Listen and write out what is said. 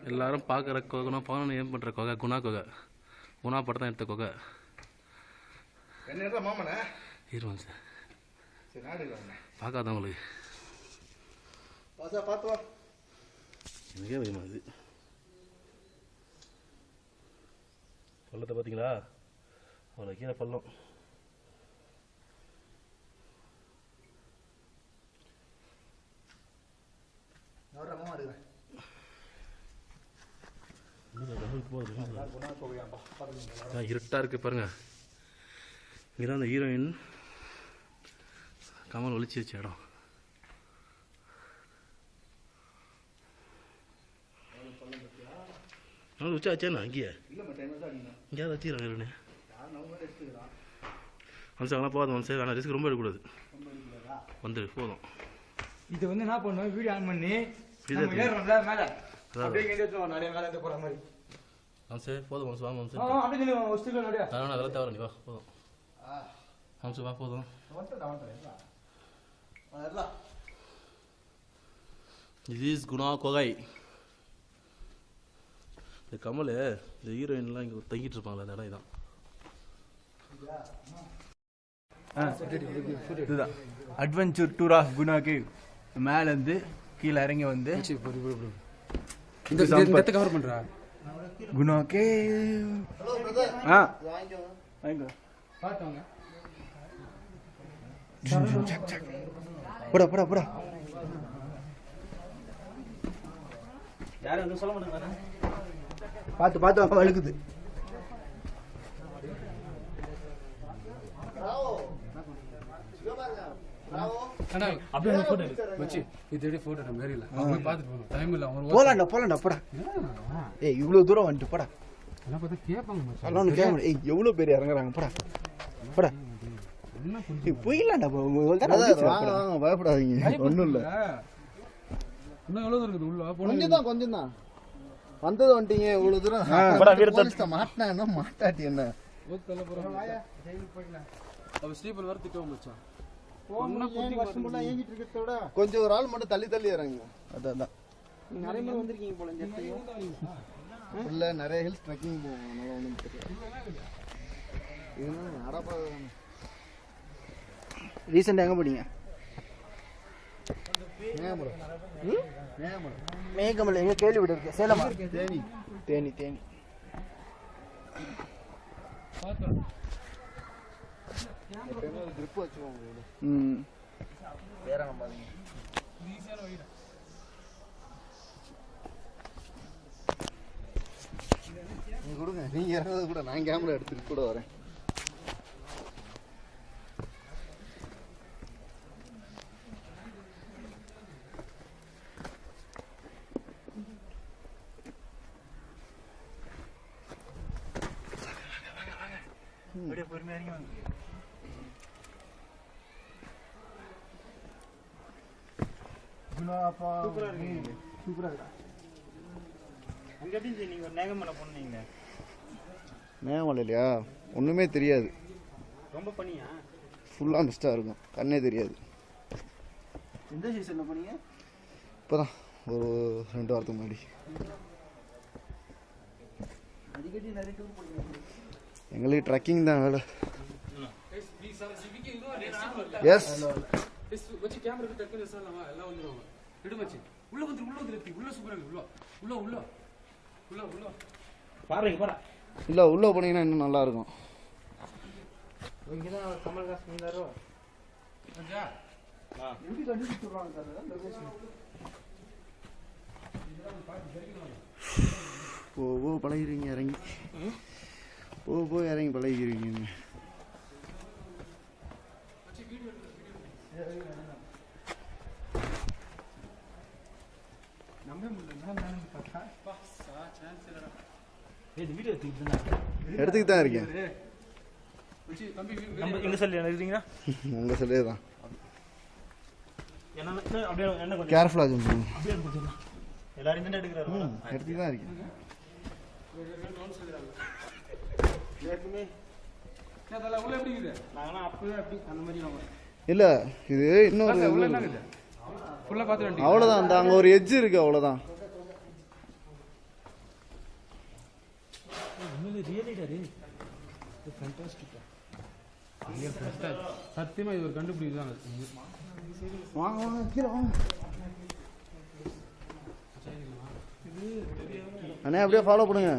எல்லாரும் பார்க்குற கொகைனா பவன் ஏன் பண்ணுற கொகை குணா கொகை குணா படம் தான் எடுத்த கொகை என்ன மாமனே இருவாங்க சார் சரி நாடு பார்க்காதவங்களுக்கு பார்த்து வா எனக்கே பயமா இது பள்ளத்தை பார்த்தீங்களா அவ்வளோ கீழே பள்ளம் இருட்டா இருக்கு பாருங்க. இங்கதான் அந்த ஹீரோயின் கமல் ஒளிச்சு வச்ச இடம். வச்சாச்சேண்ணா அங்கேயே இங்கேயாவது வச்சுக்கிறாங்க மனுஷங்களாம் போதும் மனுஷன் வேணாம் ரிஸ்க் ரொம்ப எடுக்கக்கூடாது வந்துடு போதும். இது வந்து என்ன பண்ணுவோம் வீடியோ ஆன் பண்ணி மனுஷன் போதும் மனுஷன் வா மனுஷன் அதெல்லாம் தேவை நீ வா போதும் மனுஷன் வா போதும். இது இஸ் குணா கொகை. இந்த கமல் இந்த ஹீரோயின்லாம் இங்கே தங்கிட்டு இருப்பாங்களே அந்த இடம் இதான். இதுதான் adventure tour of Guna cave. மேலேருந்து கீழே இறங்கி வந்து இந்த கவர் பண்ணுறா குணா கேவ். ஆ வாங்க பார்த்தோங்க போடா போடா போடா. யாரும் வந்து சொல்ல மாட்டாங்க பார்த்து பார்த்து அப்பா வழுக்குது. போலாண்டா போடா. ஏய் இவ்வளவு தூரம் வந்துட்டு போடா. ஏய் எவ்வளவு பேர் இறங்குறாங்க போடா போடா. போயிடலாண்டா பயப்படாதீங்க ஒன்றும் இல்லை. இன்னும் எவ்வளோ இருக்குது உள்ள கொஞ்சம் தான் வந்தது வந்துட்டீங்க இவ்வளவு தூரம் மாட்டினா என்ன மாட்டாட்டி என்ன ஸ்ரீபல் வர திட்டம் வச்சான். கொஞ்சம் ஒரு ஆள் மட்டும் தள்ளி தள்ளி இறங்குங்க. அதான் நிறைய பேர் வந்திருக்கீங்க போல இல்ல நிறைய ஹில்ஸ் ட்ரெக்கிங் போவோம். அதனால ஒன்றும் தெரியல. ரீசெண்டாக எங்கே போனீங்க? மேகமலை எங்கே கேள்விப்பட்டு இருக்கு? சேலமா? தேனி தேனி தேனி. ட்ரிப் வச்சுக்கோங்க. நீங்க கொடுங்க. நீங்க இறங்குறது கூட நான் கேமரா எடுத்துட்டு கூட வரேன். பொறுமையா இறங்கி வாங்க. மேகமலையா ஒண்ணுமே தெரியாது. ரொம்ப பண்ணியா ஃபுல்லா மிஸ்டா இருக்கும். கண்ணே தெரியாது. எந்த சீசன்ல போனீங்க? இப்போதான் ஒரு 2 வாரத்துக்கு முன்னாடி. அடிக்கடி நிறைய டூர் போனீங்க. எங்களுக்கு ட்ரெக்கிங் தான் வேலை. எஸ் வச்சு கேமரா டக்குனு சொல்லலாமா எல்லாம் வந்துருவாங்க. விடு மச்சி உள்ள வந்து உள்ள சூப்பரா இருக்கு. உள்ள உள்ள உள்ள உள்ள பாருங்க போடா. இல்ல உள்ள போனீங்கன்னா இன்னும் நல்லா இருக்கும். இங்க தான் கமல்ஹாசன் இருந்தாரோ. அஞ்சா எப்படி கண்டுபிடிச்சு சொல்றாங்க சார் லொகேஷன்? ஓ பழகிறீங்க இறங்கி. போ இறங்கி பழகிறீங்க. எடுத்துக்கிட்டு தான் இருக்கேன். எங்க சொல்லி இருக்கீங்களா? உங்க சொல்லே தான். கேர்ஃபுல்லா சொல்லுங்க. எல்லாரும் தான் எடுக்கிறாரு. எடுத்துக்கிட்டு தான் இருக்கேன். உள்ள எப்படி இருக்குது? நாங்களாம் அப்பவே அப்படி அந்த மாதிரி வாங்க. இல்ல இது இன்னொரு ஃபுல்லா பார்த்து அவ்வளவுதான். அந்த அங்க ஒரு எட்ஜ் இருக்கு அவ்வளவுதான். சத்தியமா இது ஒரு கண்டுபிடிக்குதான். வாங்க வாங்க கீழே வாங்க அண்ணே, அப்படியே ஃபாலோ பண்ணுங்க.